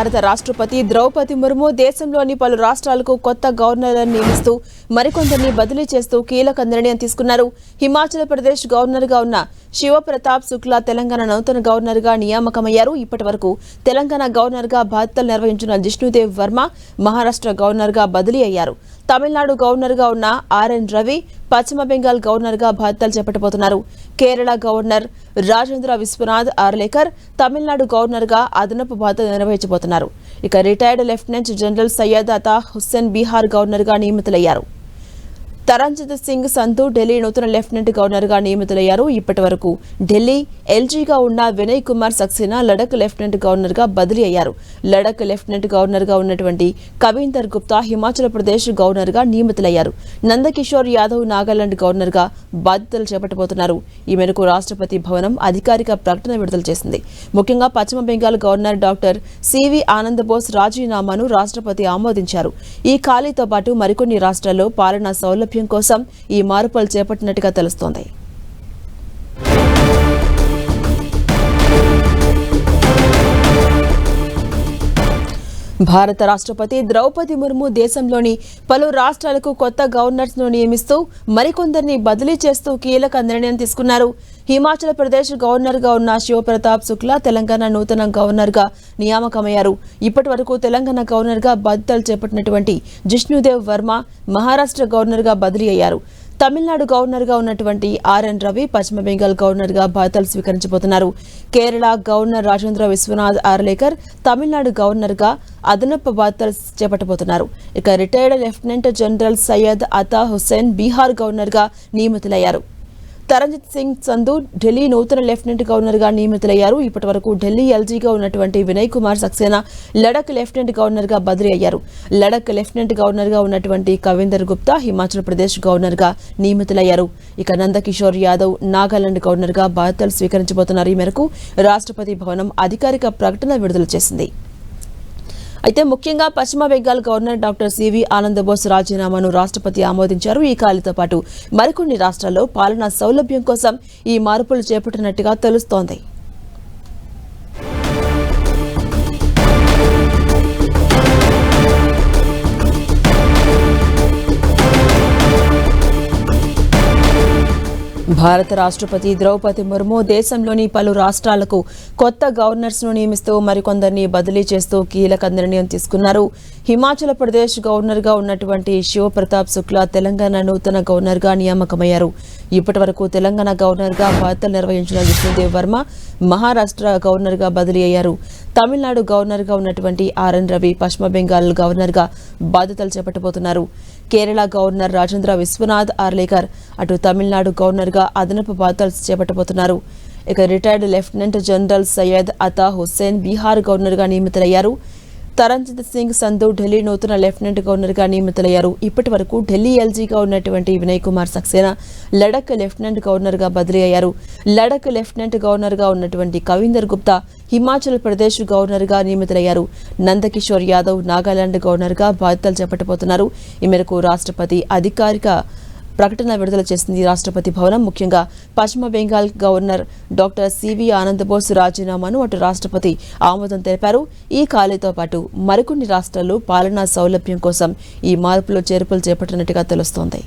భారత రాష్ట్రపతి ద్రౌపది ముర్ము దేశంలోని పలు రాష్ట్రాలకు కొత్త గవర్నర్లను నియమిస్తూ మరికొందరిని బదిలీ చేస్తూ కీలక నిర్ణయం తీసుకున్నారు. హిమాచల్ ప్రదేశ్ గవర్నర్గా ఉన్న శివప్రతాప్ శుక్లా తెలంగాణ నూతన గవర్నర్గా నియామకమయ్యారు. ఇప్పటివరకు తెలంగాణ గవర్నర్గా బాధ్యతలు నిర్వహించిన జిష్ణుదేవ్ వర్మ మహారాష్ట్ర గవర్నర్గా బదిలీ అయ్యారు. తమిళనాడు గవర్నర్గా ఉన్న ఆర్ఎన్ రవి పశ్చిమ బెంగాల్ గవర్నర్గా బాధ్యతలు చేపట్టబోతున్నారు. కేరళ గవర్నర్ రాజేంద్ర విశ్వనాథ్ ఆర్లేకర్ తమిళనాడు గవర్నర్గా అదనపు బాధ్యతలు నిర్వహించబోతున్నారు. ఇక రిటైర్డ్ లెఫ్టినెంట్ జనరల్ సయ్యద్ అతా హుస్సేన్ బీహార్ గవర్నర్గా నియమితులయ్యారు. తరంజిత్ సింగ్ సంధు ఢిల్లీ నూతన లెఫ్టినెంట్ గవర్నర్గా నియమితులయ్యారు. ఇప్పటి వరకు ఢిల్లీ ఎల్జీగా ఉన్న వినయ్ కుమార్ సక్సేనా లడక్ లెఫ్టినెంట్ గవర్నర్గా బదిలీ అయ్యారు. లడక్ లెఫ్టినెంట్ గవర్నర్గా ఉన్నటువంటి కవీందర్ గుప్తా హిమాచల్ ప్రదేశ్ గవర్నర్గా నియమితులయ్యారు. నందకిషోర్ యాదవ్ నాగాలాండ్ గవర్నర్గా బాధ్యతలు చేపట్టబోతున్నారు. ఈ మేరకు రాష్ట్రపతి భవనం అధికారిక ప్రకటన విడుదల చేసింది. ముఖ్యంగా పశ్చిమ బెంగాల్ గవర్నర్ డాక్టర్ సివి ఆనంద్ బోస్ రాజీనామాను రాష్ట్రపతి ఆమోదించారు. ఈ ఖాళీతో పాటు మరికొన్ని రాష్ట్రాల్లో పాలనా సౌలభ్యం కోసం ఈ మార్పులు చేపట్టినట్టుగా తెలుస్తోంది. భారత రాష్ట్రపతి ద్రౌపది ముర్ము దేశంలోని పలు రాష్ట్రాలకు కొత్త గవర్నర్స్ను నియమిస్తూ మరికొందరిని బదిలీ చేస్తూ కీలక నిర్ణయం తీసుకున్నారు. హిమాచల్ ప్రదేశ్ గవర్నర్గా ఉన్న శివప్రతాప్ శుక్లా తెలంగాణ నూతన గవర్నర్గా నియామకమయ్యారు. ఇప్పటి వరకు తెలంగాణ గవర్నర్గా బాధ్యతలు చేపట్టినటువంటి జిష్ణుదేవ్ వర్మ మహారాష్ట్ర గవర్నర్గా బదిలీ అయ్యారు. తమిళనాడు గవర్నర్గా ఉన్నటువంటి ఆర్ఎన్ రవి పశ్చిమ బెంగాల్ గవర్నర్గా బాధ్యతలు స్వీకరించబోతున్నారు. కేరళ గవర్నర్ రాజేంద్ర విశ్వనాథ్ ఆర్లేకర్ తమిళనాడు గవర్నర్గా అదనపు బాధ్యతలు చేపట్టబోతున్నారు. ఇక రిటైర్డ్ లెఫ్టినెంట్ జనరల్ సయ్యద్ అతా హుస్సేన్ బీహార్ గవర్నర్గా నియమితులయ్యారు. తరంజిత్ సింగ్ సంధు ఢిల్లీ నూతన లెఫ్టినెంట్ గవర్నర్గా నియమితులయ్యారు. ఇప్పటి వరకు ఢిల్లీ ఎల్జీగా ఉన్నటువంటి వినయ్ కుమార్ సక్సేనా లడక్ లెఫ్టినెంట్ గవర్నర్గా బదిలీ అయ్యారు. లడక్ లెఫ్టినెంట్ గవర్నర్గా ఉన్నటువంటి కవీందర్ గుప్తా హిమాచల్ ప్రదేశ్ గవర్నర్గా నియమితులయ్యారు. ఇక నందకిషోర్ యాదవ్ నాగాలాండ్ గవర్నర్గా బాధ్యతలు స్వీకరించబోతున్నారు. ఈ మేరకు రాష్ట్రపతి భవనం అధికారిక ప్రకటన విడుదల చేసింది. అయితే ముఖ్యంగా పశ్చిమ బెంగాల్ గవర్నర్ డాక్టర్ సివి ఆనంద్ బోస్ రాజీనామాను రాష్ట్రపతి ఆమోదించారు. ఈ ఖాళీతో పాటు మరికొన్ని రాష్ట్రాల్లో పాలనా సౌలభ్యం కోసం ఈ మార్పులు చేపట్టినట్టుగా తెలుస్తోంది. భారత రాష్ట్రపతి ద్రౌపది ముర్ము దేశంలోని పలు రాష్ట్రాలకు కొత్త గవర్నర్స్ను నియమిస్తూ మరికొందరిని బదిలీ చేస్తూ కీలక నిర్ణయం తీసుకున్నారు. హిమాచల్ ప్రదేశ్ గవర్నర్గా ఉన్నటువంటి శివప్రతాప్ శుక్లా తెలంగాణ నూతన గవర్నర్గా నియామకమయ్యారు. ఇప్పటి వరకు తెలంగాణ గవర్నర్గా బాధ్యతలు నిర్వహించిన జిష్ణుదేవ్ వర్మ మహారాష్ట్ర గవర్నర్గా బదిలీ అయ్యారు. తమిళనాడు గవర్నర్గా ఉన్నటువంటి ఆర్ఎన్ రవి పశ్చిమ బెంగాల్ గవర్నర్గా బాధ్యతలు చేపట్టబోతున్నారు. కేరళ గవర్నర్ రాజేంద్ర విశ్వనాథ్ ఆర్లేకర్ అటు తమిళనాడు గవర్నర్గా అదనపు బాధ్యతలు చేపట్టబోతున్నారు. ఇక రిటైర్డ్ లెఫ్టినెంట్ జనరల్ సయ్యద్ అతా హుస్సేన్ బీహార్ గవర్నర్గా నియమితులయ్యారు. తరంజిత్ సింగ్ సంధు ఢిల్లీ నూతన లెఫ్టినెంట్ గవర్నర్గా నియమితులయ్యారు. ఇప్పటి వరకు ఢిల్లీ ఎల్జీగా ఉన్నటువంటి వినయ్ కుమార్ సక్సేనా లడక్ లెఫ్టినెంట్ గవర్నర్గా బదిలీ అయ్యారు. లడక్ లెఫ్టినెంట్ గవర్నర్గా ఉన్నటువంటి కవీందర్ గుప్తా హిమాచల్ ప్రదేశ్ గవర్నర్గా నియమితులయ్యారు. నందకిషోర్ యాదవ్ నాగాలాండ్ గవర్నర్గా బాధ్యతలు చేపట్టబోతున్నారు. ఈ మేరకు రాష్ట్రపతి అధికారిక ప్రకటన విడుదల చేసింది రాష్ట్రపతి భవనం. ముఖ్యంగా పశ్చిమ బెంగాల్ గవర్నర్ డాక్టర్ సివి ఆనంద్ బోస్ రాజీనామాను అటు రాష్ట్రపతి ఆమోదం తెలిపారు. ఈ ఖాళీతో పాటు మరికొన్ని రాష్ట్రాల్లో పాలనా సౌలభ్యం కోసం ఈ మార్పులు చేర్పులు చేపట్టినట్టుగా తెలుస్తోంది.